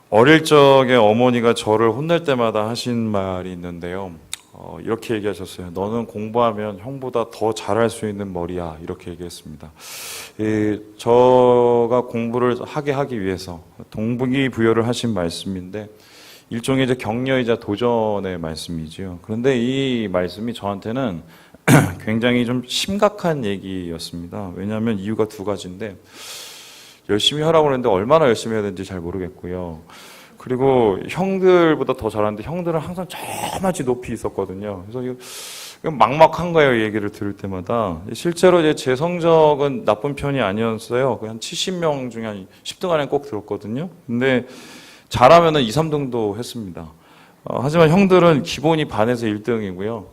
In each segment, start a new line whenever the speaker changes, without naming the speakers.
어릴 적에 어머니가 저를 혼낼 때마다 하신 말이 있는데요. 이렇게 얘기하셨어요. 너는 공부하면 형보다 더 잘할 수 있는 머리야. 이렇게 얘기했습니다. 저가 공부를 하기 위해서 동기부여를 하신 말씀인데 일종의 이제 격려이자 도전의 말씀이지요. 그런데 이 말씀이 저한테는 굉장히 좀 심각한 얘기였습니다. 왜냐하면 이유가 두 가지인데 열심히 하라고 했는데 얼마나 열심히 해야 되는지 잘 모르겠고요. 그리고 형들보다 더 잘하는데 형들은 항상 저마치 높이 있었거든요. 그래서 이거 막막한 거예요. 얘기를 들을 때마다. 실제로 이제 제 성적은 나쁜 편이 아니었어요. 한 70명 중에 한 10등 안에 꼭 들었거든요. 근데 잘하면은 2, 3등도 했습니다. 하지만 형들은 기본이 반에서 1등이고요.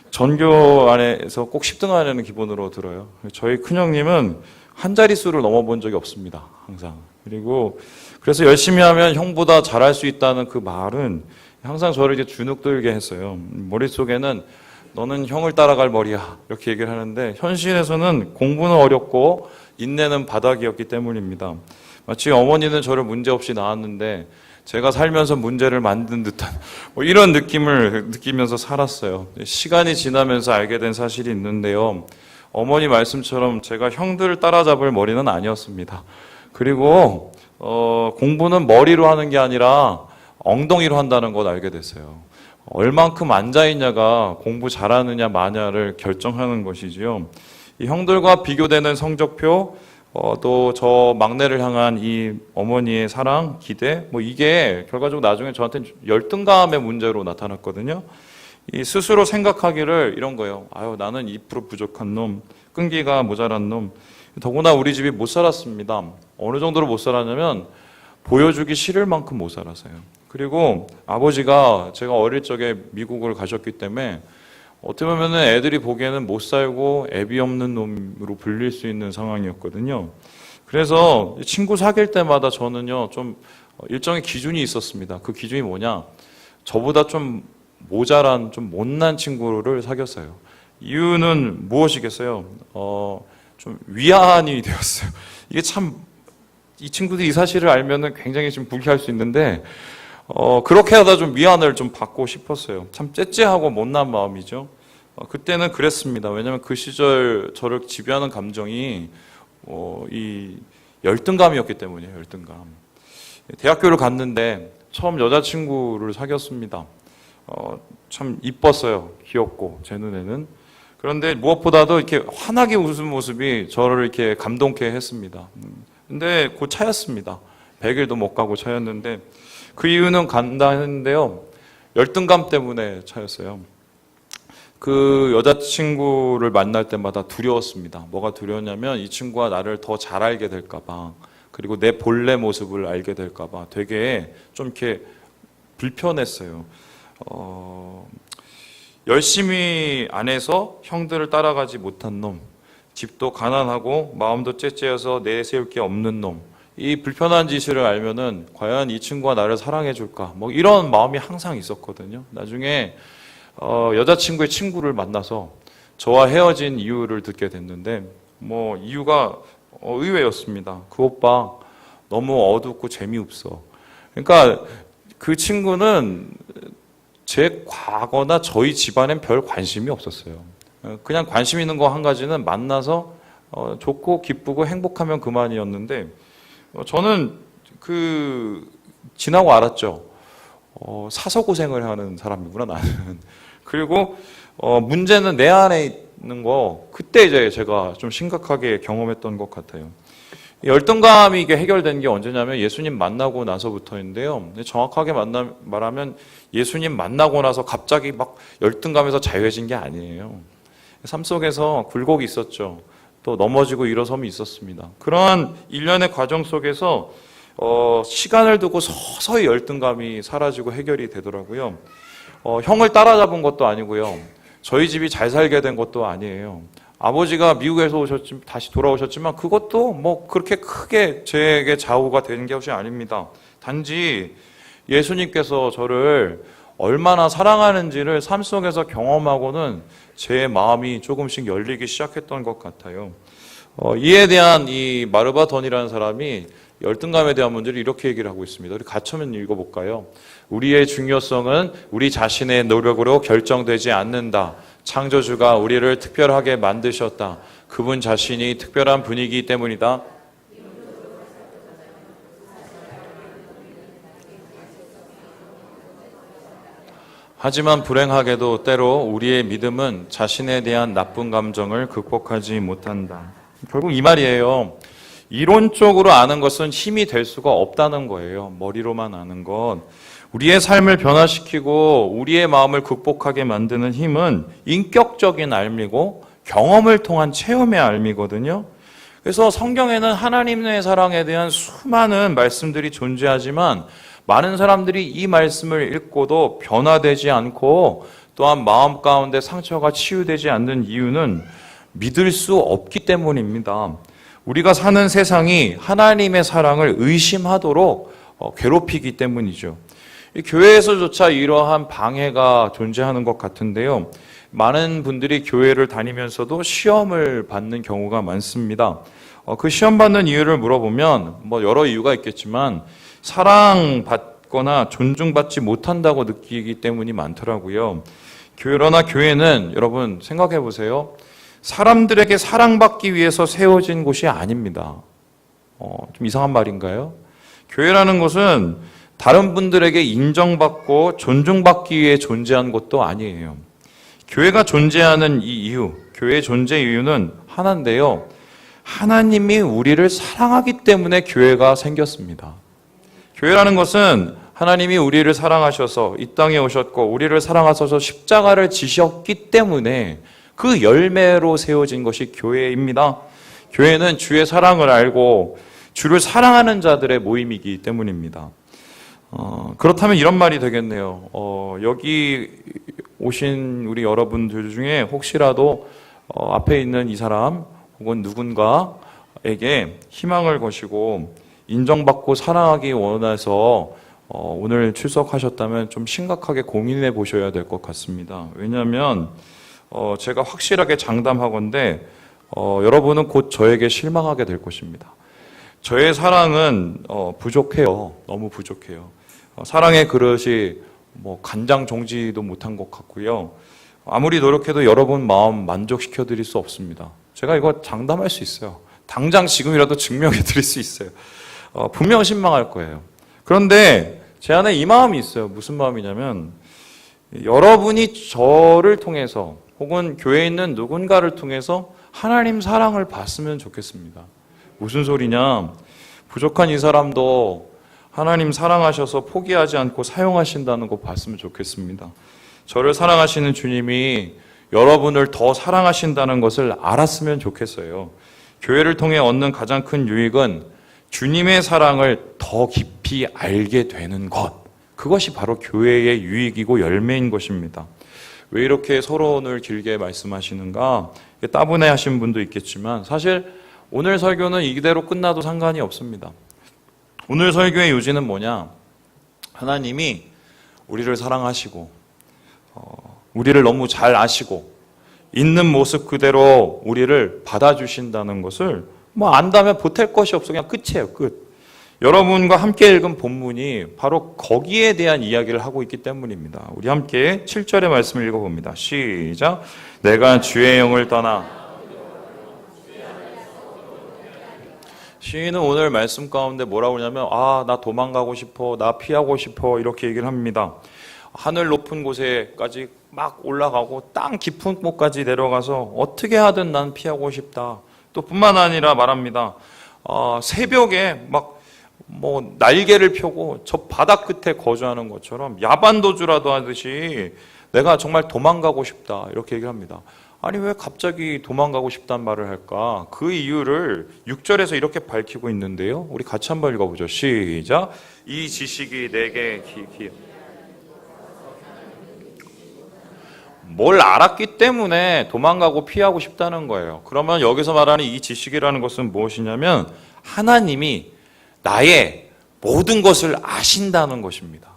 전교 안에서 꼭 10등 안에는 기본으로 들어요. 저희 큰형님은 한 자릿수를 넘어본 적이 없습니다. 항상. 그리고 그래서 열심히 하면 형보다 잘할 수 있다는 그 말은 항상 저를 이제 주눅들게 했어요. 머릿속에는 너는 형을 따라갈 머리야. 이렇게 얘기를 하는데 현실에서는 공부는 어렵고 인내는 바닥이었기 때문입니다. 마치 어머니는 저를 문제없이 낳았는데 제가 살면서 문제를 만든 듯한 이런 느낌을 느끼면서 살았어요. 시간이 지나면서 알게 된 사실이 있는데요. 어머니 말씀처럼 제가 형들을 따라잡을 머리는 아니었습니다. 그리고 공부는 머리로 하는 게 아니라 엉덩이로 한다는 걸 알게 됐어요. 얼만큼 앉아있냐가 공부 잘하느냐 마냐를 결정하는 것이지요. 이 형들과 비교되는 성적표, 또 저 막내를 향한 이 어머니의 사랑, 기대, 이게 결과적으로 나중에 저한테는 열등감의 문제로 나타났거든요. 이 스스로 생각하기를 이런 거예요. 아유, 나는 2% 부족한 놈, 끈기가 모자란 놈. 더구나 우리 집이 못 살았습니다. 어느 정도로 못 살았냐면 보여주기 싫을 만큼 못 살았어요. 그리고 아버지가 제가 어릴 적에 미국을 가셨기 때문에 어떻게 보면 애들이 보기에는 못 살고 애비 없는 놈으로 불릴 수 있는 상황이었거든요. 그래서 친구 사귈 때마다 저는요, 좀 일정의 기준이 있었습니다. 그 기준이 뭐냐? 저보다 좀 모자란, 좀 못난 친구를 사귀었어요. 이유는 무엇이겠어요? 좀 위안이 되었어요. 이게 참, 이 친구들이 이 사실을 알면은 굉장히 좀 불쾌할 수 있는데, 그렇게 하다 좀 위안을 좀 받고 싶었어요. 참 째째하고 못난 마음이죠. 그때는 그랬습니다. 왜냐하면 그 시절 저를 지배하는 감정이 이 열등감이었기 때문이에요. 열등감. 대학교를 갔는데 처음 여자친구를 사귀었습니다. 참 이뻤어요. 귀엽고 제 눈에는. 그런데 무엇보다도 이렇게 환하게 웃은 모습이 저를 이렇게 감동케 했습니다. 근데 곧 차였습니다. 100일도 못 가고 차였는데 그 이유는 간단한데요. 열등감 때문에 차였어요. 그 여자친구를 만날 때마다 두려웠습니다. 뭐가 두려웠냐면 이 친구가 나를 더 잘 알게 될까 봐, 그리고 내 본래 모습을 알게 될까 봐 되게 좀 이렇게 불편했어요. 열심히 안 해서 형들을 따라가지 못한 놈, 집도 가난하고 마음도 째째여서 내세울 게 없는 놈, 이 불편한 짓을 알면은 과연 이 친구가 나를 사랑해 줄까? 이런 마음이 항상 있었거든요. 나중에 여자친구의 친구를 만나서 저와 헤어진 이유를 듣게 됐는데 이유가 의외였습니다. 그 오빠 너무 어둡고 재미없어. 그러니까 그 친구는 제 과거나 저희 집안엔 별 관심이 없었어요. 그냥 관심 있는 거 한 가지는 만나서 좋고 기쁘고 행복하면 그만이었는데 저는 지나고 알았죠. 사서 고생을 하는 사람이구나, 나는. 그리고, 문제는 내 안에 있는 거, 그때 이제 제가 좀 심각하게 경험했던 것 같아요. 열등감이 이게 해결된 게 언제냐면 예수님 만나고 나서부터인데요. 정확하게 말하면 예수님 만나고 나서 갑자기 막 열등감에서 자유해진 게 아니에요. 삶 속에서 굴곡이 있었죠. 또 넘어지고 일어섬이 있었습니다. 그러한 일련의 과정 속에서 시간을 두고 서서히 열등감이 사라지고 해결이 되더라고요. 형을 따라잡은 것도 아니고요. 저희 집이 잘 살게 된 것도 아니에요. 아버지가 미국에서 다시 돌아오셨지만 그것도 그렇게 크게 제게 좌우가 되는 것이 아닙니다. 단지 예수님께서 저를 얼마나 사랑하는지를 삶 속에서 경험하고는 제 마음이 조금씩 열리기 시작했던 것 같아요. 이에 대한 이 마르바돈이라는 사람이 열등감에 대한 문제를 이렇게 얘기를 하고 있습니다. 우리 같이 한번 읽어볼까요? 우리의 중요성은 우리 자신의 노력으로 결정되지 않는다. 창조주가 우리를 특별하게 만드셨다. 그분 자신이 특별한 분이기 때문이다. 하지만 불행하게도 때로 우리의 믿음은 자신에 대한 나쁜 감정을 극복하지 못한다. 결국 이 말이에요. 이론적으로 아는 것은 힘이 될 수가 없다는 거예요. 머리로만 아는 것. 우리의 삶을 변화시키고 우리의 마음을 극복하게 만드는 힘은 인격적인 알미고 경험을 통한 체험의 알미거든요. 그래서 성경에는 하나님의 사랑에 대한 수많은 말씀들이 존재하지만 많은 사람들이 이 말씀을 읽고도 변화되지 않고 또한 마음 가운데 상처가 치유되지 않는 이유는 믿을 수 없기 때문입니다. 우리가 사는 세상이 하나님의 사랑을 의심하도록 괴롭히기 때문이죠. 교회에서조차 이러한 방해가 존재하는 것 같은데요. 많은 분들이 교회를 다니면서도 시험을 받는 경우가 많습니다. 그 시험 받는 이유를 물어보면 여러 이유가 있겠지만 사랑받거나 존중받지 못한다고 느끼기 때문이 많더라고요. 그러나 교회는 여러분 생각해 보세요. 사람들에게 사랑받기 위해서 세워진 곳이 아닙니다. 좀 이상한 말인가요? 교회라는 것은 다른 분들에게 인정받고 존중받기 위해 존재한 곳도 아니에요. 교회가 존재하는 이 이유, 교회의 존재 이유는 하나인데요. 하나님이 우리를 사랑하기 때문에 교회가 생겼습니다. 교회라는 것은 하나님이 우리를 사랑하셔서 이 땅에 오셨고 우리를 사랑하셔서 십자가를 지셨기 때문에 그 열매로 세워진 것이 교회입니다. 교회는 주의 사랑을 알고 주를 사랑하는 자들의 모임이기 때문입니다. 그렇다면 이런 말이 되겠네요. 여기 오신 우리 여러분들 중에 혹시라도 앞에 있는 이 사람 혹은 누군가에게 희망을 거시고 인정받고 사랑하기 원해서 오늘 출석하셨다면 좀 심각하게 고민해 보셔야 될 것 같습니다. 왜냐하면 제가 확실하게 장담하건대 여러분은 곧 저에게 실망하게 될 것입니다. 저의 사랑은 부족해요. 너무 부족해요. 사랑의 그릇이 간장 종지도 못한 것 같고요. 아무리 노력해도 여러분 마음 만족시켜 드릴 수 없습니다. 제가 이거 장담할 수 있어요. 당장 지금이라도 증명해 드릴 수 있어요. 분명 실망할 거예요. 그런데 제 안에 이 마음이 있어요. 무슨 마음이냐면 여러분이 저를 통해서 혹은 교회에 있는 누군가를 통해서 하나님 사랑을 받으면 좋겠습니다. 무슨 소리냐? 부족한 이 사람도 하나님 사랑하셔서 포기하지 않고 사용하신다는 거 봤으면 좋겠습니다. 저를 사랑하시는 주님이 여러분을 더 사랑하신다는 것을 알았으면 좋겠어요. 교회를 통해 얻는 가장 큰 유익은 주님의 사랑을 더 깊이 알게 되는 것. 그것이 바로 교회의 유익이고 열매인 것입니다. 왜 이렇게 서론을 길게 말씀하시는가? 따분해 하신 분도 있겠지만 사실 오늘 설교는 이대로 끝나도 상관이 없습니다. 오늘 설교의 요지는 뭐냐? 하나님이 우리를 사랑하시고 우리를 너무 잘 아시고 있는 모습 그대로 우리를 받아주신다는 것을 안다면 보탤 것이 없어. 그냥 끝이에요. 끝. 여러분과 함께 읽은 본문이 바로 거기에 대한 이야기를 하고 있기 때문입니다. 우리 함께 7절의 말씀을 읽어봅니다. 시작. 내가 주의 영을 떠나. 시인은 오늘 말씀 가운데 뭐라고 하냐면 나 도망가고 싶어, 나 피하고 싶어 이렇게 얘기를 합니다. 하늘 높은 곳에까지 막 올라가고 땅 깊은 곳까지 내려가서 어떻게 하든 난 피하고 싶다. 또 뿐만 아니라 말합니다. 새벽에 막 날개를 펴고 저 바다 끝에 거주하는 것처럼 야반도주라도 하듯이 내가 정말 도망가고 싶다 이렇게 얘기를 합니다. 아니 왜 갑자기 도망가고 싶다는 말을 할까? 그 이유를 6절에서 이렇게 밝히고 있는데요. 우리 같이 한번 읽어보죠. 시작. 이 지식이 내게 뭘 알았기 때문에 도망가고 피하고 싶다는 거예요. 그러면 여기서 말하는 이 지식이라는 것은 무엇이냐면 하나님이 나의 모든 것을 아신다는 것입니다.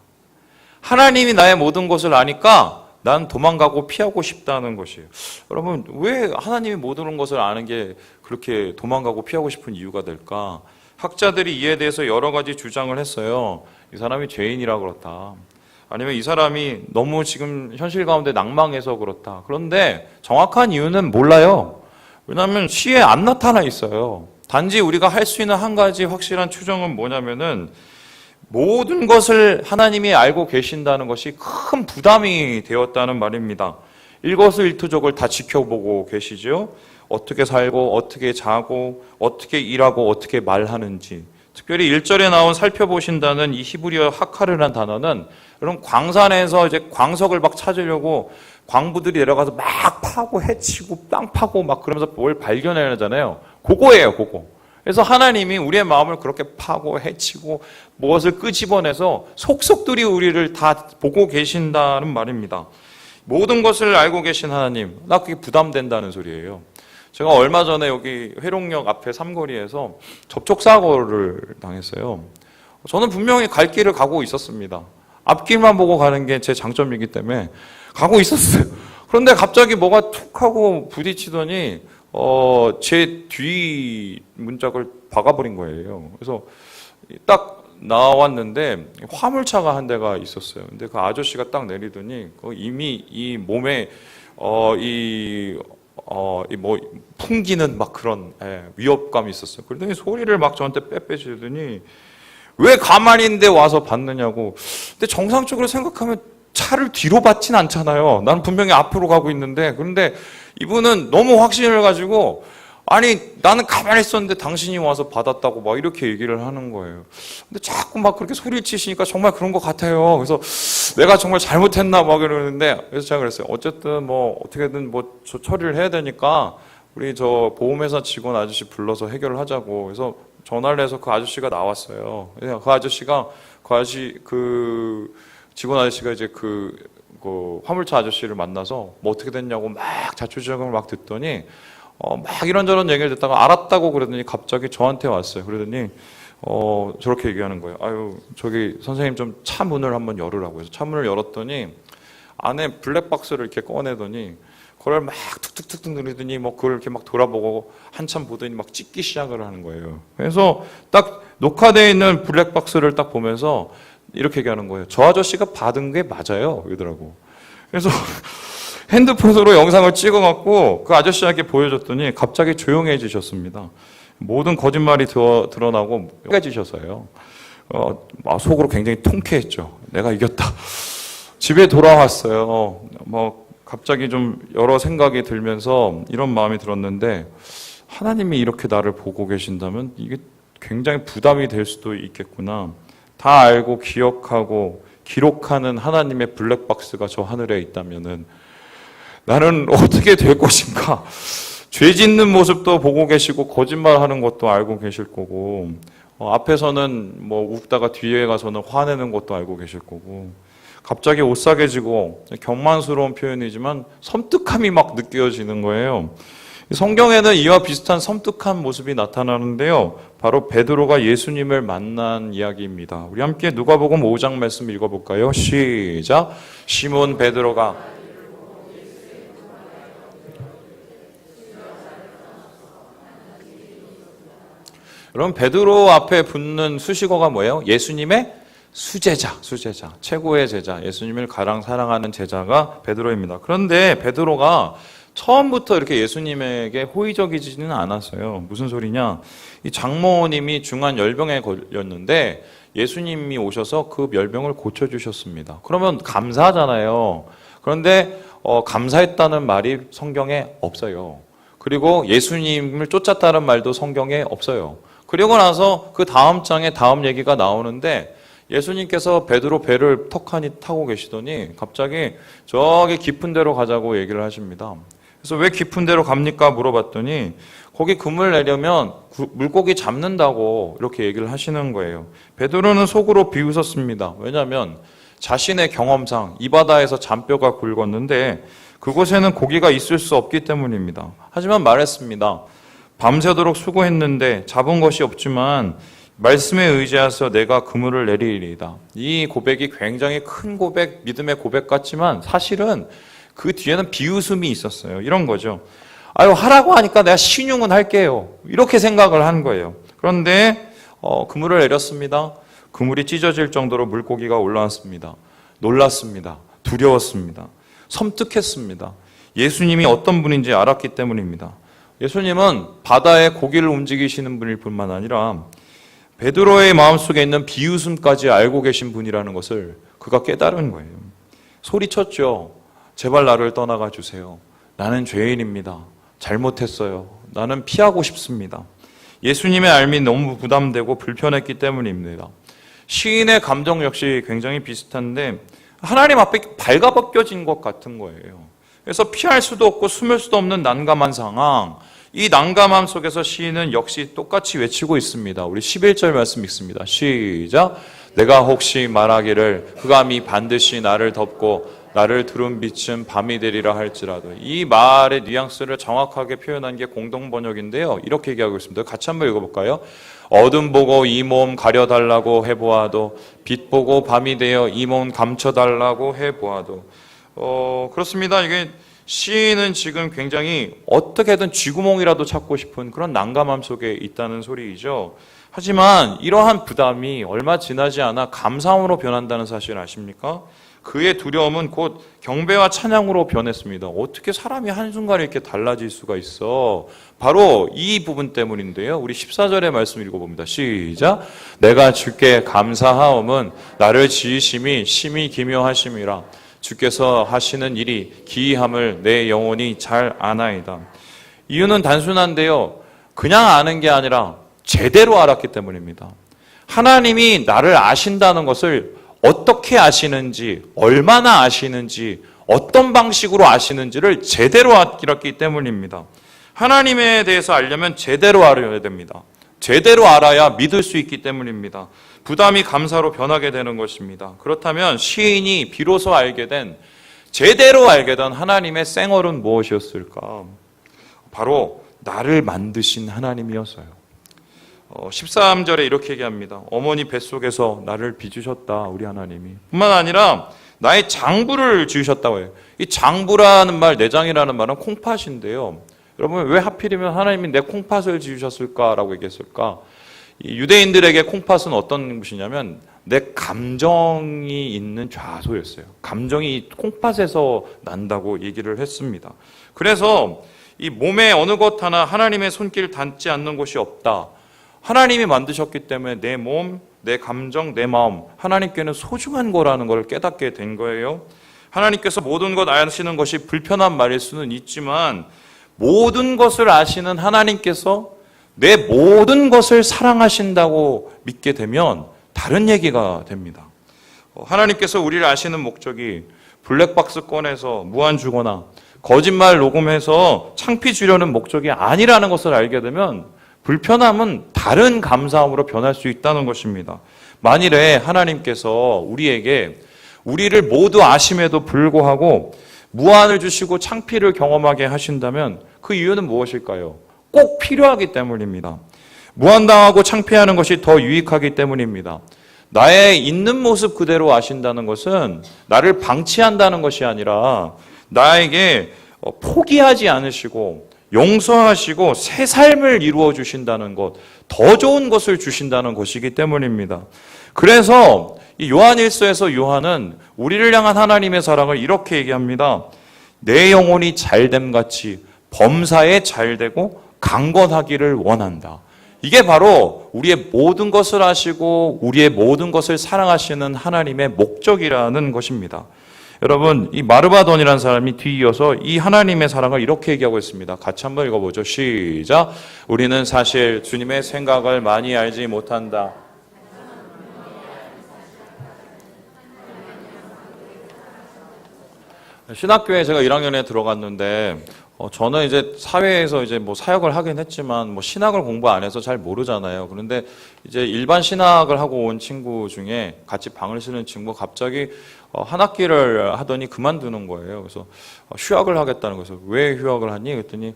하나님이 나의 모든 것을 아니까 난 도망가고 피하고 싶다는 것이에요. 여러분, 왜 하나님이 모든 것을 아는 게 그렇게 도망가고 피하고 싶은 이유가 될까? 학자들이 이에 대해서 여러 가지 주장을 했어요. 이 사람이 죄인이라 그렇다. 아니면 이 사람이 너무 지금 현실 가운데 낭망해서 그렇다. 그런데 정확한 이유는 몰라요. 왜냐하면 시에 안 나타나 있어요. 단지 우리가 할 수 있는 한 가지 확실한 추정은 뭐냐면은 모든 것을 하나님이 알고 계신다는 것이 큰 부담이 되었다는 말입니다. 일거수일투족을 다 지켜보고 계시죠. 어떻게 살고 어떻게 자고 어떻게 일하고 어떻게 말하는지. 특별히 1절에 나온 살펴보신다는 이 히브리어 하카르라는 단어는 그럼 광산에서 이제 광석을 막 찾으려고 광부들이 내려가서 막 파고 해치고 땅 파고 막 그러면서 뭘 발견해내잖아요. 그거예요, 그거. 그래서 하나님이 우리의 마음을 그렇게 파고 해치고 무엇을 끄집어내서 속속들이 우리를 다 보고 계신다는 말입니다. 모든 것을 알고 계신 하나님, 나 그게 부담된다는 소리예요. 제가 얼마 전에 여기 회롱역 앞에 삼거리에서 접촉사고를 당했어요. 저는 분명히 갈 길을 가고 있었습니다. 앞길만 보고 가는 게 제 장점이기 때문에 가고 있었어요. 그런데 갑자기 뭐가 툭 하고 부딪히더니 제 뒤 문짝을 박아버린 거예요. 그래서 딱 나왔는데 화물차가 한 대가 있었어요. 근데 그 아저씨가 딱 내리더니 이미 이 몸에 뭐 풍기는 막 그런 위협감이 있었어요. 그러더니 소리를 막 저한테 빼빼지더니 왜 가만히 있는데 와서 봤느냐고. 근데 정상적으로 생각하면 차를 뒤로 받진 않잖아요. 나는 분명히 앞으로 가고 있는데. 그런데 이분은 너무 확신을 가지고 아니 나는 가만히 있었는데 당신이 와서 받았다고 막 이렇게 얘기를 하는 거예요. 근데 자꾸 막 그렇게 소리를 치시니까 정말 그런 것 같아요. 그래서 내가 정말 잘못했나 막 이러는데, 그래서 제가 그랬어요. 어쨌든 뭐 어떻게든 뭐 처리를 해야 되니까 우리 저 보험회사 직원 아저씨 불러서 해결을 하자고. 그래서 전화를 해서 그 아저씨가 나왔어요. 그 직원 아저씨가 이제 그 화물차 아저씨를 만나서 뭐 어떻게 됐냐고 막 자초지종을 막 듣더니 막 이런저런 얘기를 듣다가 알았다고 그러더니 갑자기 저한테 왔어요. 그러더니 저렇게 얘기하는 거예요. 아유, 저기 선생님 좀 차 문을 한번 열으라고 해서 차 문을 열었더니 안에 블랙박스를 이렇게 꺼내더니 그걸 막 툭툭툭툭 누르더니 뭐 그걸 이렇게 막 돌아보고 한참 보더니 막 찍기 시작을 하는 거예요. 그래서 딱 녹화되어 있는 블랙박스를 딱 보면서 이렇게 얘기하는 거예요. 저 아저씨가 받은 게 맞아요. 이러더라고. 그래서 핸드폰으로 영상을 찍어갖고 그 아저씨에게 보여줬더니 갑자기 조용해지셨습니다. 모든 거짓말이 드러나고 깨지셔서요. 속으로 굉장히 통쾌했죠. 내가 이겼다. 집에 돌아왔어요. 뭐 갑자기 좀 여러 생각이 들면서 이런 마음이 들었는데 하나님이 이렇게 나를 보고 계신다면 이게 굉장히 부담이 될 수도 있겠구나. 다 알고 기억하고 기록하는 하나님의 블랙박스가 저 하늘에 있다면은 나는 어떻게 될 것인가? 죄 짓는 모습도 보고 계시고 거짓말하는 것도 알고 계실 거고 앞에서는 뭐 웃다가 뒤에 가서는 화내는 것도 알고 계실 거고 갑자기 오싹해지고 경만스러운 표현이지만 섬뜩함이 막 느껴지는 거예요. 성경에는 이와 비슷한 섬뜩한 모습이 나타나는데요. 바로 베드로가 예수님을 만난 이야기입니다. 우리 함께 누가복음 5장 말씀 읽어볼까요? 시작. 시몬 베드로가 여러분 베드로 앞에 붙는 수식어가 뭐예요? 예수님의 수제자. 최고의 제자. 예수님을 가장 사랑하는 제자가 베드로입니다. 그런데 베드로가 처음부터 이렇게 예수님에게 호의적이지는 않았어요. 무슨 소리냐? 이 장모님이 중한 열병에 걸렸는데 예수님이 오셔서 그 열병을 고쳐주셨습니다. 그러면 감사하잖아요. 그런데 감사했다는 말이 성경에 없어요. 그리고 예수님을 쫓았다는 말도 성경에 없어요. 그리고 나서 그 다음 장에 다음 얘기가 나오는데 예수님께서 베드로 배를 턱하니 타고 계시더니 갑자기 저기 깊은 데로 가자고 얘기를 하십니다. 그래서 왜 깊은 데로 갑니까? 물어봤더니 거기 금을 내려면 물고기 잡는다고 이렇게 얘기를 하시는 거예요. 베드로는 속으로 비웃었습니다. 왜냐하면 자신의 경험상 이 바다에서 잔뼈가 굵었는데 그곳에는 고기가 있을 수 없기 때문입니다. 하지만 말했습니다. 밤새도록 수고했는데 잡은 것이 없지만 말씀에 의지해서 내가 그물을 내리리이다. 이 고백이 굉장히 큰 고백, 믿음의 고백 같지만 사실은 그 뒤에는 비웃음이 있었어요. 이런 거죠. 아유, 하라고 하니까 내가 신용은 할게요. 이렇게 생각을 한 거예요. 그런데 그물을 내렸습니다. 그물이 찢어질 정도로 물고기가 올라왔습니다. 놀랐습니다. 두려웠습니다. 섬뜩했습니다. 예수님이 어떤 분인지 알았기 때문입니다. 예수님은 바다에 고기를 움직이시는 분일 뿐만 아니라 베드로의 마음속에 있는 비웃음까지 알고 계신 분이라는 것을 그가 깨달은 거예요. 소리쳤죠. 제발 나를 떠나가 주세요. 나는 죄인입니다. 잘못했어요. 나는 피하고 싶습니다. 예수님의 알미 너무 부담되고 불편했기 때문입니다. 시인의 감정 역시 굉장히 비슷한데 하나님 앞에 발가벗겨진 것 같은 거예요. 그래서 피할 수도 없고 숨을 수도 없는 난감한 상황, 이 난감함 속에서 시인은 역시 똑같이 외치고 있습니다. 우리 11절 말씀 읽습니다. 시작. 내가 혹시 말하기를 흑암이 반드시 나를 덮고 나를 두른 빛은 밤이 되리라 할지라도, 이 말의 뉘앙스를 정확하게 표현한 게 공동 번역인데요. 이렇게 얘기하고 있습니다. 같이 한번 읽어볼까요? 어둠 보고 이 몸 가려달라고 해보아도, 빛 보고 밤이 되어 이 몸 감춰달라고 해보아도. 그렇습니다. 이게 시인은 지금 굉장히 어떻게든 쥐구멍이라도 찾고 싶은 그런 난감함 속에 있다는 소리이죠. 하지만 이러한 부담이 얼마 지나지 않아 감사함으로 변한다는 사실 아십니까? 그의 두려움은 곧 경배와 찬양으로 변했습니다. 어떻게 사람이 한순간에 이렇게 달라질 수가 있어? 바로 이 부분 때문인데요. 우리 14절의 말씀 읽어봅니다. 시작. 내가 주께 감사하옴은 나를 지으심이 심히 기묘하심이라. 주께서 하시는 일이 기이함을 내 영혼이 잘 아나이다. 이유는 단순한데요. 그냥 아는 게 아니라 제대로 알았기 때문입니다. 하나님이 나를 아신다는 것을 어떻게 아시는지, 얼마나 아시는지, 어떤 방식으로 아시는지를 제대로 알았기 때문입니다. 하나님에 대해서 알려면 제대로 알아야 됩니다. 제대로 알아야 믿을 수 있기 때문입니다. 부담이 감사로 변하게 되는 것입니다. 그렇다면 시인이 비로소 알게 된, 제대로 알게 된 하나님의 생얼은 무엇이었을까? 바로 나를 만드신 하나님이었어요. 13절에 이렇게 얘기합니다. 어머니 뱃속에서 나를 빚으셨다, 우리 하나님이. 뿐만 아니라 나의 장부를 지으셨다고 해요. 이 장부라는 말, 내장이라는 말은 콩팥인데요. 여러분, 왜 하필이면 하나님이 내 콩팥을 지으셨을까라고 얘기했을까? 이 유대인들에게 콩팥은 어떤 것이냐면 내 감정이 있는 좌소였어요. 감정이 콩팥에서 난다고 얘기를 했습니다. 그래서 이 몸에 어느 것 하나 하나님의 손길 닿지 않는 곳이 없다. 하나님이 만드셨기 때문에 내 몸, 내 감정, 내 마음, 하나님께는 소중한 거라는 걸 깨닫게 된 거예요. 하나님께서 모든 것 아시는 것이 불편한 말일 수는 있지만 모든 것을 아시는 하나님께서 내 모든 것을 사랑하신다고 믿게 되면 다른 얘기가 됩니다. 하나님께서 우리를 아시는 목적이 블랙박스 꺼내서 무한 주거나 거짓말 녹음해서 창피 주려는 목적이 아니라는 것을 알게 되면 불편함은 다른 감사함으로 변할 수 있다는 것입니다. 만일에 하나님께서 우리에게 우리를 모두 아심에도 불구하고 무한을 주시고 창피를 경험하게 하신다면 그 이유는 무엇일까요? 꼭 필요하기 때문입니다. 무한당하고 창피하는 것이 더 유익하기 때문입니다. 나의 있는 모습 그대로 아신다는 것은 나를 방치한다는 것이 아니라 나에게 포기하지 않으시고 용서하시고 새 삶을 이루어 주신다는 것, 더 좋은 것을 주신다는 것이기 때문입니다. 그래서 이 요한일서에서 요한은 우리를 향한 하나님의 사랑을 이렇게 얘기합니다. 내 영혼이 잘됨 같이 범사에 잘되고 강건하기를 원한다. 이게 바로 우리의 모든 것을 아시고 우리의 모든 것을 사랑하시는 하나님의 목적이라는 것입니다. 여러분, 이 마르바돈이라는 사람이 뒤이어서 이 하나님의 사랑을 이렇게 얘기하고 있습니다. 같이 한번 읽어보죠. 시작. 우리는 사실 주님의 생각을 많이 알지 못한다. 신학교에 제가 1학년에 들어갔는데 저는 이제 사회에서 이제 뭐 사역을 하긴 했지만 뭐 신학을 공부 안 해서 잘 모르잖아요. 그런데 이제 일반 신학을 하고 온 친구 중에 같이 방을 쓰는 친구가 갑자기 한 학기를 하더니 그만두는 거예요. 그래서 휴학을 하겠다는 거예요. 왜 휴학을 하니? 그랬더니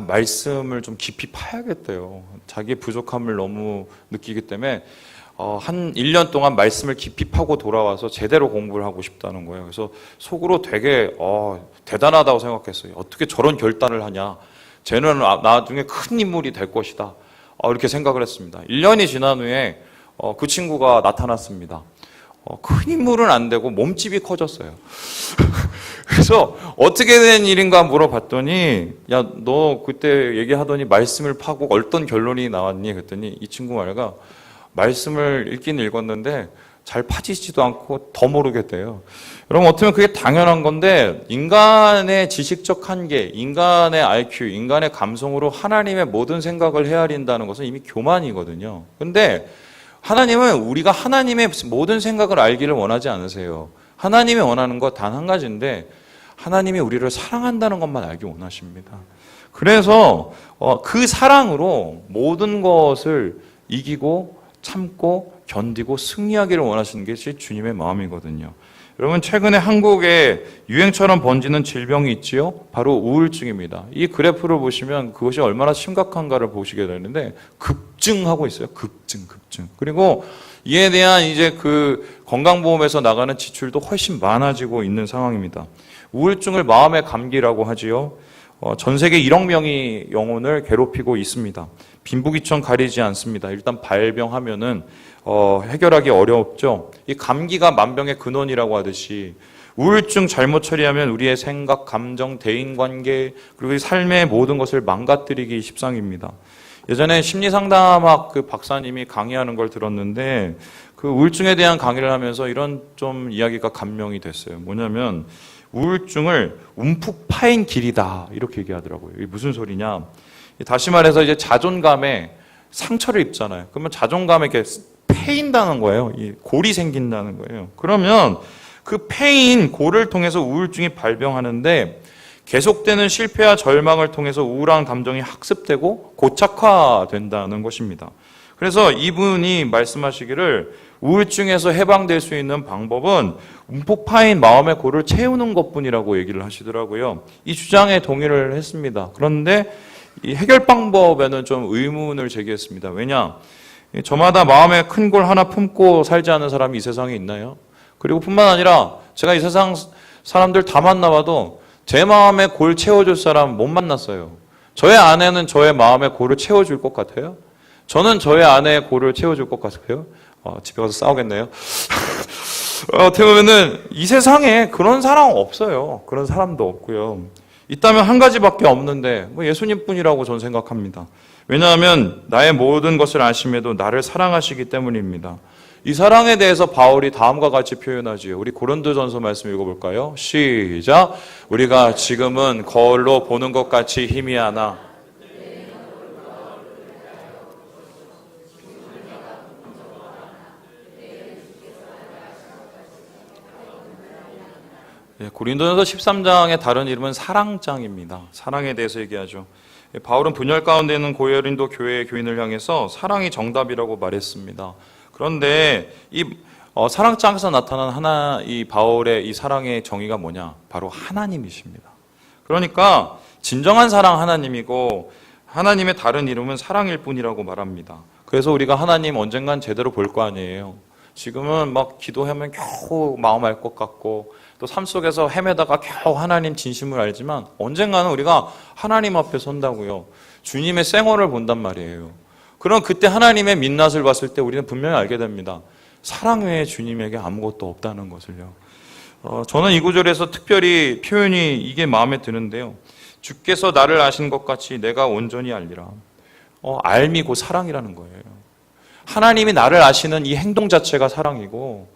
말씀을 좀 깊이 파야겠대요. 자기의 부족함을 너무 느끼기 때문에 한 1년 동안 말씀을 깊이 파고 돌아와서 제대로 공부를 하고 싶다는 거예요. 그래서 속으로 되게 대단하다고 생각했어요. 어떻게 저런 결단을 하냐. 쟤는 나중에 큰 인물이 될 것이다. 이렇게 생각을 했습니다. 1년이 지난 후에 그 친구가 나타났습니다. 큰 인물은 안 되고 몸집이 커졌어요. 그래서 어떻게 된 일인가 물어봤더니 야, 너 그때 얘기하더니 말씀을 파고 어떤 결론이 나왔니? 그랬더니 이 친구 말가 말씀을 읽긴 읽었는데 잘 파지지도 않고 더 모르겠대요. 여러분 어떻게 보면 그게 당연한 건데 인간의 지식적 한계, 인간의 IQ, 인간의 감성으로 하나님의 모든 생각을 헤아린다는 것은 이미 교만이거든요. 근데 하나님은 우리가 하나님의 모든 생각을 알기를 원하지 않으세요. 하나님이 원하는 것 단 한 가지인데 하나님이 우리를 사랑한다는 것만 알기 원하십니다. 그래서 그 사랑으로 모든 것을 이기고 참고 견디고 승리하기를 원하시는 것이 주님의 마음이거든요. 여러분 최근에 한국에 유행처럼 번지는 질병이 있지요? 바로 우울증입니다. 이 그래프를 보시면 그것이 얼마나 심각한가를 보시게 되는데 급증하고 있어요. 급증. 그리고 이에 대한 이제 그 건강보험에서 나가는 지출도 훨씬 많아지고 있는 상황입니다. 우울증을 마음의 감기라고 하지요. 전 세계 1억 명이 영혼을 괴롭히고 있습니다. 빈부귀천 가리지 않습니다. 일단 발병하면은 해결하기 어렵죠. 이 감기가 만병의 근원이라고 하듯이 우울증 잘못 처리하면 우리의 생각, 감정, 대인관계 그리고 삶의 모든 것을 망가뜨리기 십상입니다. 예전에 심리상담학 그 박사님이 강의하는 걸 들었는데 그 우울증에 대한 강의를 하면서 이런 좀 이야기가 감명이 됐어요. 뭐냐면 우울증을 움푹 파인 길이다 이렇게 얘기하더라고요. 이게 무슨 소리냐? 다시 말해서 이제 자존감에 상처를 입잖아요. 그러면 자존감에 이렇게 패인다는 거예요. 이 골이 생긴다는 거예요. 그러면 그 패인 골을 통해서 우울증이 발병하는데 계속되는 실패와 절망을 통해서 우울한 감정이 학습되고 고착화된다는 것입니다. 그래서 이분이 말씀하시기를 우울증에서 해방될 수 있는 방법은 움푹 파인 마음의 골을 채우는 것뿐이라고 얘기를 하시더라고요. 이 주장에 동의를 했습니다. 그런데 이 해결 방법에는 좀 의문을 제기했습니다. 왜냐? 저마다 마음에 큰 골 하나 품고 살지 않은 사람이 이 세상에 있나요? 그리고 뿐만 아니라 제가 이 세상 사람들 다 만나봐도 제 마음에 골 채워줄 사람 못 만났어요. 저의 아내는 저의 마음에 골을 채워줄 것 같아요? 저는 저의 아내의 골을 채워줄 것 같아요? 집에 가서 싸우겠네요. 어떻게 보면은 이 세상에 그런 사람 없어요. 그런 사람도 없고요. 있다면 한 가지밖에 없는데 예수님뿐이라고 저는 생각합니다. 왜냐하면 나의 모든 것을 아심에도 나를 사랑하시기 때문입니다. 이 사랑에 대해서 바울이 다음과 같이 표현하지요. 우리 고린도전서 말씀 읽어볼까요? 시작. 우리가 지금은 거울로 보는 것 같이 희미하나 고린도전서 13장의 다른 이름은 사랑장입니다. 사랑에 대해서 얘기하죠. 바울은 분열 가운데 있는 고린도 교회의 교인을 향해서 사랑이 정답이라고 말했습니다. 그런데 이 사랑장에서 나타난 이 바울의 이 사랑의 정의가 뭐냐? 바로 하나님이십니다. 그러니까 진정한 사랑 하나님이고 하나님의 다른 이름은 사랑일 뿐이라고 말합니다. 그래서 우리가 하나님 언젠간 제대로 볼 거 아니에요. 지금은 막 기도하면 겨우 마음 알 것 같고 또 삶 속에서 헤매다가 겨우 하나님 진심을 알지만 언젠가는 우리가 하나님 앞에 선다고요. 주님의 생얼을 본단 말이에요. 그럼 그때 하나님의 민낯을 봤을 때 우리는 분명히 알게 됩니다. 사랑 외에 주님에게 아무것도 없다는 것을요. 저는 이 구절에서 특별히 표현이 이게 마음에 드는데요. 주께서 나를 아신 것 같이 내가 온전히 알리라. 알미 곧 사랑이라는 거예요. 하나님이 나를 아시는 이 행동 자체가 사랑이고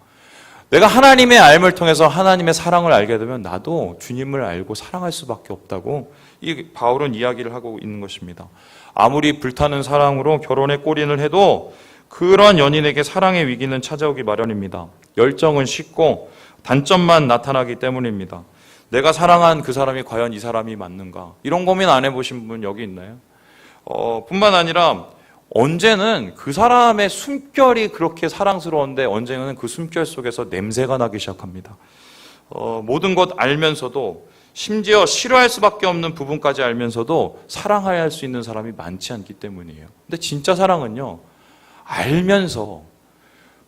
내가 하나님의 알을 통해서 하나님의 사랑을 알게 되면 나도 주님을 알고 사랑할 수밖에 없다고 이 바울은 이야기를 하고 있는 것입니다. 아무리 불타는 사랑으로 결혼에 골인을 해도 그러한 연인에게 사랑의 위기는 찾아오기 마련입니다. 열정은 식고 단점만 나타나기 때문입니다. 내가 사랑한 그 사람이 과연 이 사람이 맞는가? 이런 고민 안 해보신 분 여기 있나요? 뿐만 아니라 언제는 그 사람의 숨결이 그렇게 사랑스러운데 언제는 그 숨결 속에서 냄새가 나기 시작합니다. 모든 것 알면서도 심지어 싫어할 수밖에 없는 부분까지 알면서도 사랑할 수 있는 사람이 많지 않기 때문이에요. 근데 진짜 사랑은요, 알면서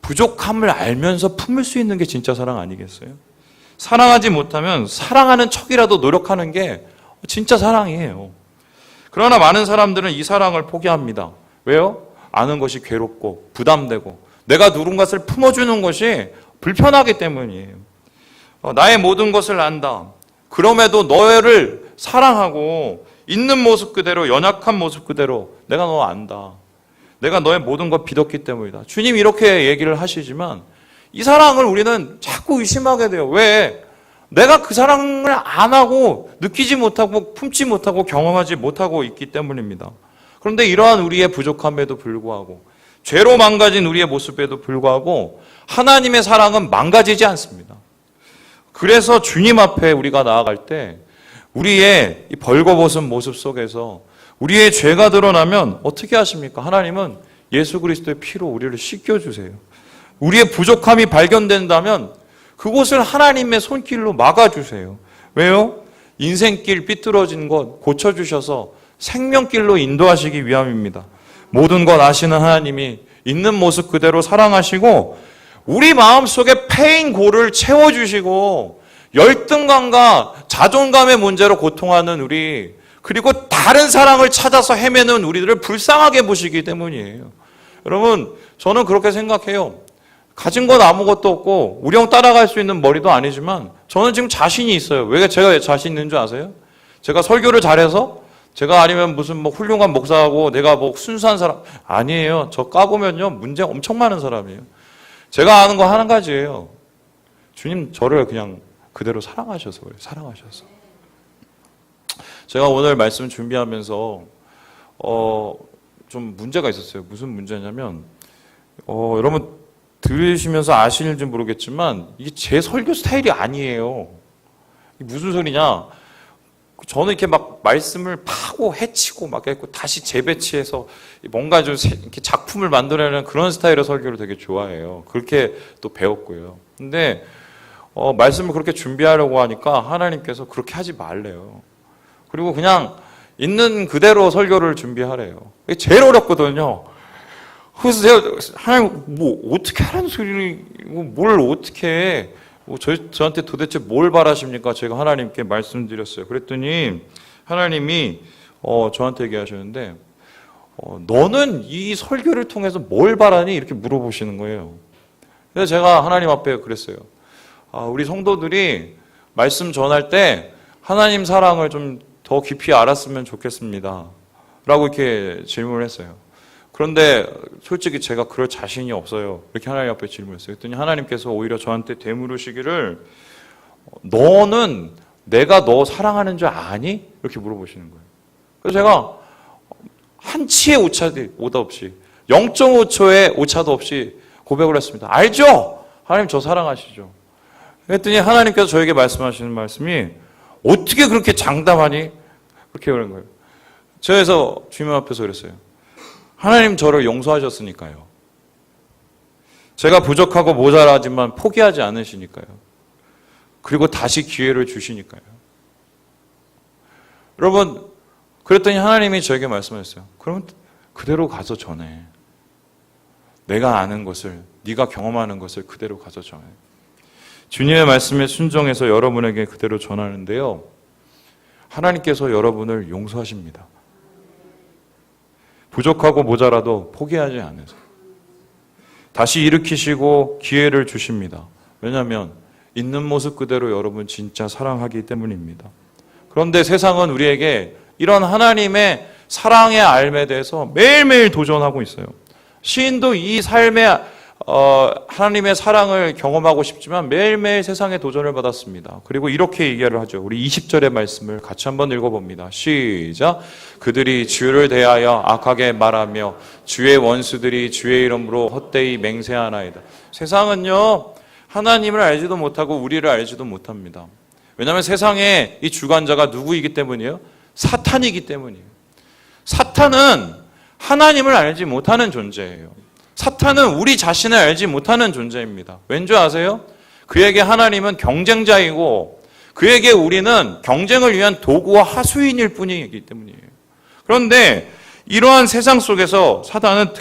부족함을 알면서 품을 수 있는 게 진짜 사랑 아니겠어요? 사랑하지 못하면 사랑하는 척이라도 노력하는 게 진짜 사랑이에요. 그러나 많은 사람들은 이 사랑을 포기합니다. 왜요? 아는 것이 괴롭고 부담되고 내가 누군가를 품어주는 것이 불편하기 때문이에요. 나의 모든 것을 안다. 그럼에도 너를 사랑하고 있는 모습 그대로, 연약한 모습 그대로 내가 너 안다. 내가 너의 모든 것 믿었기 때문이다. 주님 이렇게 얘기를 하시지만 이 사랑을 우리는 자꾸 의심하게 돼요. 왜? 내가 그 사랑을 안 하고 느끼지 못하고 품지 못하고 경험하지 못하고 있기 때문입니다. 그런데 이러한 우리의 부족함에도 불구하고 죄로 망가진 우리의 모습에도 불구하고 하나님의 사랑은 망가지지 않습니다. 그래서 주님 앞에 우리가 나아갈 때 우리의 이 벌거벗은 모습 속에서 우리의 죄가 드러나면 어떻게 하십니까? 하나님은 예수 그리스도의 피로 우리를 씻겨주세요. 우리의 부족함이 발견된다면 그곳을 하나님의 손길로 막아주세요. 왜요? 인생길 삐뚤어진 것 고쳐주셔서 생명길로 인도하시기 위함입니다. 모든 것 아시는 하나님이 있는 모습 그대로 사랑하시고 우리 마음속에 패인 골을 채워주시고 열등감과 자존감의 문제로 고통하는 우리, 그리고 다른 사랑을 찾아서 헤매는 우리들을 불쌍하게 보시기 때문이에요. 여러분, 저는 그렇게 생각해요. 가진 건 아무것도 없고 우령 따라갈 수 있는 머리도 아니지만 저는 지금 자신이 있어요. 왜 제가 자신 있는 줄 아세요? 제가 설교를 잘해서? 제가 아니면 무슨 뭐 훌륭한 목사하고 내가 뭐 순수한 사람? 아니에요. 저 까보면요 문제 엄청 많은 사람이에요. 제가 아는 거 한 가지예요. 주님 저를 그냥 그대로 사랑하셔서 그래요. 사랑하셔서. 제가 오늘 말씀 준비하면서 좀 문제가 있었어요. 무슨 문제냐면 여러분 들으시면서 아실지 모르겠지만 이게 제 설교 스타일이 아니에요. 이게 무슨 소리냐? 저는 이렇게 막 말씀을 파고 해치고 막 했고 다시 재배치해서 뭔가 좀 이렇게 작품을 만들어내는 그런 스타일의 설교를 되게 좋아해요. 그렇게 또 배웠고요. 근데 말씀을 그렇게 준비하려고 하니까 하나님께서 그렇게 하지 말래요. 그리고 그냥 있는 그대로 설교를 준비하래요. 이게 제일 어렵거든요. 그래서 제가 하나님 뭐 어떻게 하라는 소리를 뭘 어떻게 해? 저한테 도대체 뭘 바라십니까? 제가 하나님께 말씀드렸어요. 그랬더니 하나님이 저한테 얘기하셨는데 너는 이 설교를 통해서 뭘 바라니? 이렇게 물어보시는 거예요. 그래서 제가 하나님 앞에 그랬어요. 우리 성도들이 말씀 전할 때 하나님 사랑을 좀 더 깊이 알았으면 좋겠습니다. 라고 이렇게 질문을 했어요. 그런데 솔직히 제가 그럴 자신이 없어요. 이렇게 하나님 앞에 질문했어요. 그랬더니 하나님께서 오히려 저한테 되물으시기를 너는 내가 너 사랑하는 줄 아니? 이렇게 물어보시는 거예요. 그래서 제가 한 치의 오차 없이 0.5초의 오차도 없이 고백을 했습니다. 알죠? 하나님 저 사랑하시죠? 그랬더니 하나님께서 저에게 말씀하시는 말씀이 어떻게 그렇게 장담하니? 그렇게 그런 거예요. 저에서 주님 앞에서 그랬어요. 하나님 저를 용서하셨으니까요. 제가 부족하고 모자라지만 포기하지 않으시니까요. 그리고 다시 기회를 주시니까요. 여러분, 그랬더니 하나님이 저에게 말씀하셨어요. 그러면 그대로 가서 전해. 내가 아는 것을, 네가 경험하는 것을 그대로 가서 전해. 주님의 말씀에 순종해서 여러분에게 그대로 전하는데요. 하나님께서 여러분을 용서하십니다. 부족하고 모자라도 포기하지 않으세요. 다시 일으키시고 기회를 주십니다. 왜냐하면 있는 모습 그대로 여러분 진짜 사랑하기 때문입니다. 그런데 세상은 우리에게 이런 하나님의 사랑의 알에 대해서 매일매일 도전하고 있어요. 시인도 이 삶의 하나님의 사랑을 경험하고 싶지만 매일매일 세상에 도전을 받았습니다. 그리고 이렇게 얘기를 하죠. 우리 20절의 말씀을 같이 한번 읽어봅니다. 시작. 그들이 주를 대하여 악하게 말하며 주의 원수들이 주의 이름으로 헛되이 맹세하나이다. 세상은요 하나님을 알지도 못하고 우리를 알지도 못합니다. 왜냐하면 세상에 이 주관자가 누구이기 때문이에요? 사탄이기 때문이에요. 사탄은 하나님을 알지 못하는 존재예요. 사탄은 우리 자신을 알지 못하는 존재입니다. 왠지 아세요? 그에게 하나님은 경쟁자이고 그에게 우리는 경쟁을 위한 도구와 하수인일 뿐이기 때문이에요. 그런데 이러한 세상 속에서 사탄은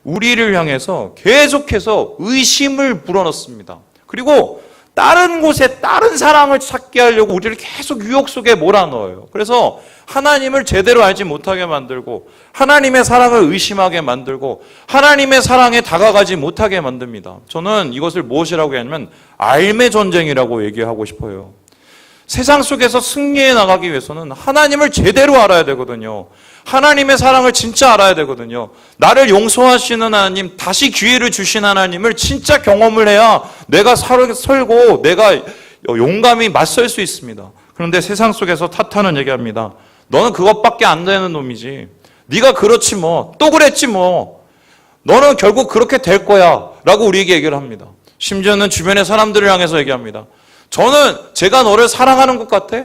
우리를 향해서 계속해서 의심을 불어넣습니다. 그리고 다른 곳에 다른 사랑을 찾게 하려고 우리를 계속 유혹 속에 몰아넣어요. 그래서 하나님을 제대로 알지 못하게 만들고 하나님의 사랑을 의심하게 만들고 하나님의 사랑에 다가가지 못하게 만듭니다. 저는 이것을 무엇이라고 하냐면 알매 전쟁이라고 얘기하고 싶어요. 세상 속에서 승리해 나가기 위해서는 하나님을 제대로 알아야 되거든요. 하나님의 사랑을 진짜 알아야 되거든요. 나를 용서하시는 하나님, 다시 기회를 주신 하나님을 진짜 경험을 해야 내가 설고 내가 용감히 맞설 수 있습니다. 그런데 세상 속에서 타타는 얘기합니다. 너는 그것밖에 안 되는 놈이지. 네가 그렇지 뭐. 또 그랬지 뭐. 너는 결국 그렇게 될 거야. 라고 우리에게 얘기를 합니다. 심지어는 주변의 사람들을 향해서 얘기합니다. 저는 제가 너를 사랑하는 것 같아?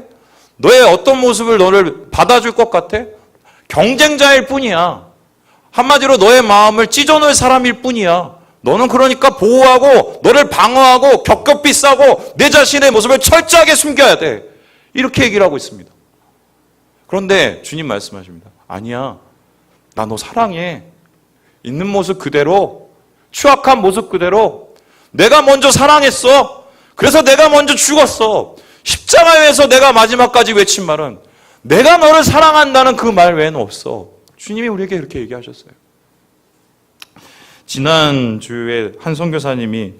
너의 어떤 모습을 너를 받아줄 것 같아? 경쟁자일 뿐이야. 한마디로 너의 마음을 찢어놓을 사람일 뿐이야. 너는 그러니까 보호하고 너를 방어하고 겹겹이 싸고 내 자신의 모습을 철저하게 숨겨야 돼. 이렇게 얘기를 하고 있습니다. 그런데 주님 말씀하십니다. 아니야. 나 너 사랑해. 있는 모습 그대로, 추악한 모습 그대로 내가 먼저 사랑했어. 그래서 내가 먼저 죽었어. 십자가에서 내가 마지막까지 외친 말은 내가 너를 사랑한다는 그 말 외에는 없어. 주님이 우리에게 그렇게 얘기하셨어요. 지난주에 한 선교사님이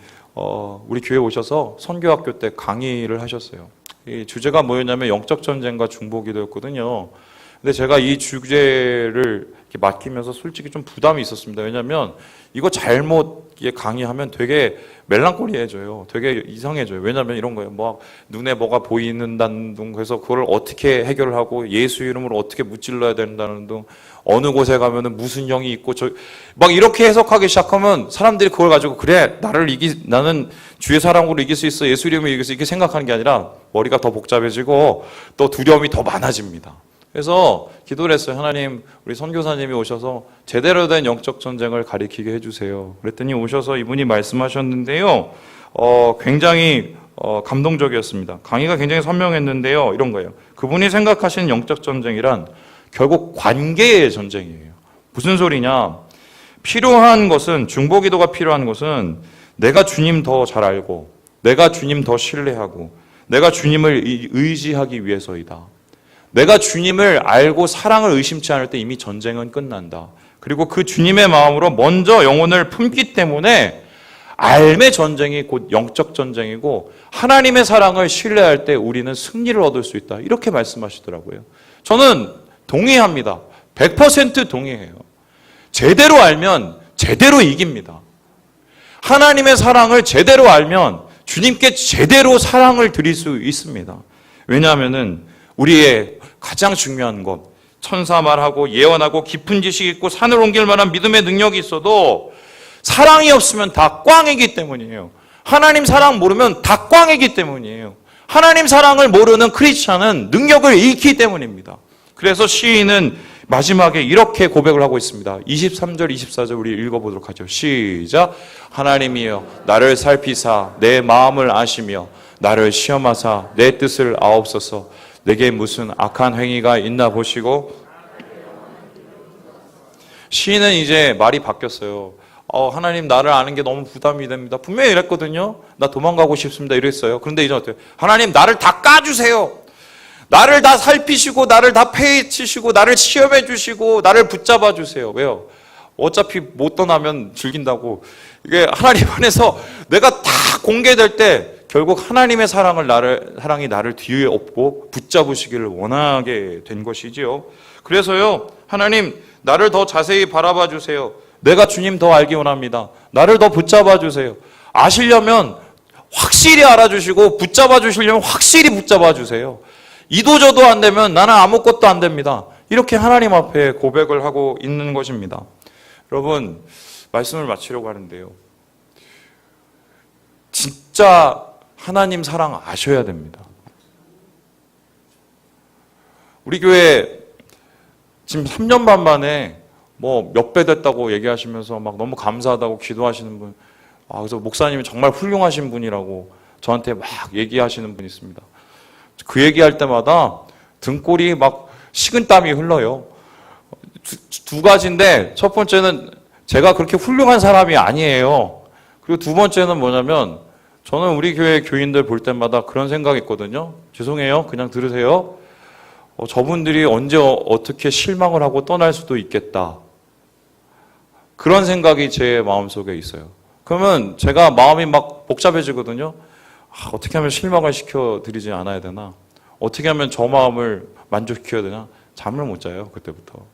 우리 교회 오셔서 선교학교 때 강의를 하셨어요. 이 주제가 뭐였냐면 영적 전쟁과 중보기도였거든요. 근데 제가 이 주제를 이렇게 맡기면서 솔직히 좀 부담이 있었습니다. 왜냐하면 이거 잘못 강의하면 되게 멜랑콜리해져요. 되게 이상해져요. 왜냐하면 이런 거예요. 뭐 눈에 뭐가 보이는다는 둥, 그래서 그걸 어떻게 해결을 하고 예수 이름으로 어떻게 무찔러야 된다는 둥, 어느 곳에 가면은 무슨 영이 있고 막 이렇게 해석하기 시작하면 사람들이 그걸 가지고 그래 나는 주의 사랑으로 이길 수 있어, 예수 이름으로 이길 수 있어, 이렇게 생각하는 게 아니라 머리가 더 복잡해지고 또 두려움이 더 많아집니다. 그래서 기도를 했어요. 하나님, 우리 선교사님이 오셔서 제대로 된 영적 전쟁을 가리키게 해주세요. 그랬더니 오셔서 이분이 말씀하셨는데요. 굉장히 감동적이었습니다. 강의가 굉장히 선명했는데요. 이런 거예요. 그분이 생각하시는 영적 전쟁이란 결국 관계의 전쟁이에요. 무슨 소리냐? 필요한 것은, 중보기도가 필요한 것은 내가 주님 더 잘 알고 내가 주님 더 신뢰하고 내가 주님을 의지하기 위해서이다. 내가 주님을 알고 사랑을 의심치 않을 때 이미 전쟁은 끝난다. 그리고 그 주님의 마음으로 먼저 영혼을 품기 때문에 알매 전쟁이 곧 영적 전쟁이고 하나님의 사랑을 신뢰할 때 우리는 승리를 얻을 수 있다. 이렇게 말씀하시더라고요. 저는 동의합니다. 100% 동의해요. 제대로 알면 제대로 이깁니다. 하나님의 사랑을 제대로 알면 주님께 제대로 사랑을 드릴 수 있습니다. 왜냐하면은 우리의 가장 중요한 것, 천사 말하고 예언하고 깊은 지식이 있고 산을 옮길 만한 믿음의 능력이 있어도 사랑이 없으면 다 꽝이기 때문이에요. 하나님 사랑 모르면 다 꽝이기 때문이에요. 하나님 사랑을 모르는 크리스찬은 능력을 잃기 때문입니다. 그래서 시인은 마지막에 이렇게 고백을 하고 있습니다. 23절, 24절 우리 읽어보도록 하죠. 시작. 하나님이여 나를 살피사 내 마음을 아시며 나를 시험하사 내 뜻을 아옵소서. 내게 무슨 악한 행위가 있나 보시고. 시인은 이제 말이 바뀌었어요. 하나님 나를 아는 게 너무 부담이 됩니다. 분명히 이랬거든요. 나 도망가고 싶습니다. 이랬어요. 그런데 이제 어때요? 하나님 나를 다 까주세요. 나를 다 살피시고 나를 다 파헤치시고 나를 시험해 주시고 나를 붙잡아 주세요. 왜요? 어차피 못 떠나면 즐긴다고. 이게 하나님 안에서 내가 다 공개될 때 결국 하나님의 사랑이 나를 뒤에 업고 붙잡으시기를 원하게 된 것이지요. 그래서요, 하나님 나를 더 자세히 바라봐 주세요. 내가 주님 더 알기 원합니다. 나를 더 붙잡아 주세요. 아시려면 확실히 알아주시고 붙잡아 주시려면 확실히 붙잡아 주세요. 이도저도 안 되면 나는 아무것도 안 됩니다. 이렇게 하나님 앞에 고백을 하고 있는 것입니다. 여러분, 말씀을 마치려고 하는데요. 진짜 하나님 사랑 아셔야 됩니다. 우리 교회 지금 3년 반 만에 뭐 몇 배 됐다고 얘기하시면서 막 너무 감사하다고 기도하시는 분, 그래서 목사님이 정말 훌륭하신 분이라고 저한테 막 얘기하시는 분이 있습니다. 그 얘기할 때마다 등골이 막 식은땀이 흘러요. 두 가지인데 첫 번째는 제가 그렇게 훌륭한 사람이 아니에요. 그리고 두 번째는 뭐냐면 저는 우리 교회 교인들 볼 때마다 그런 생각이 있거든요. 죄송해요. 그냥 들으세요. 저분들이 언제 어떻게 실망을 하고 떠날 수도 있겠다. 그런 생각이 제 마음속에 있어요. 그러면 제가 마음이 막 복잡해지거든요. 어떻게 하면 실망을 시켜드리지 않아야 되나? 어떻게 하면 저 마음을 만족시켜야 되나? 잠을 못 자요, 그때부터.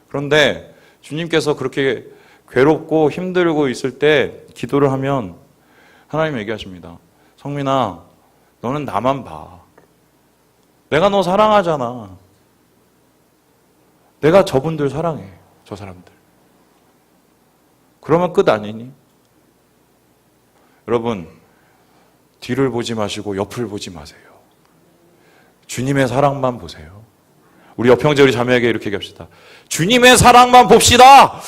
그런데 주님께서 그렇게 괴롭고 힘들고 있을 때 기도를 하면 하나님 얘기하십니다. 성민아, 너는 나만 봐. 내가 너 사랑하잖아. 내가 저분들 사랑해. 저 사람들. 그러면 끝 아니니? 여러분, 뒤를 보지 마시고 옆을 보지 마세요. 주님의 사랑만 보세요. 우리 옆 형제 우리 자매에게 이렇게 얘기합시다. 주님의 사랑만 봅시다.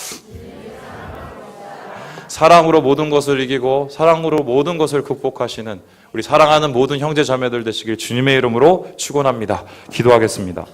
사랑으로 모든 것을 이기고 사랑으로 모든 것을 극복하시는 우리 사랑하는 모든 형제 자매들 되시길 주님의 이름으로 축원합니다. 기도하겠습니다.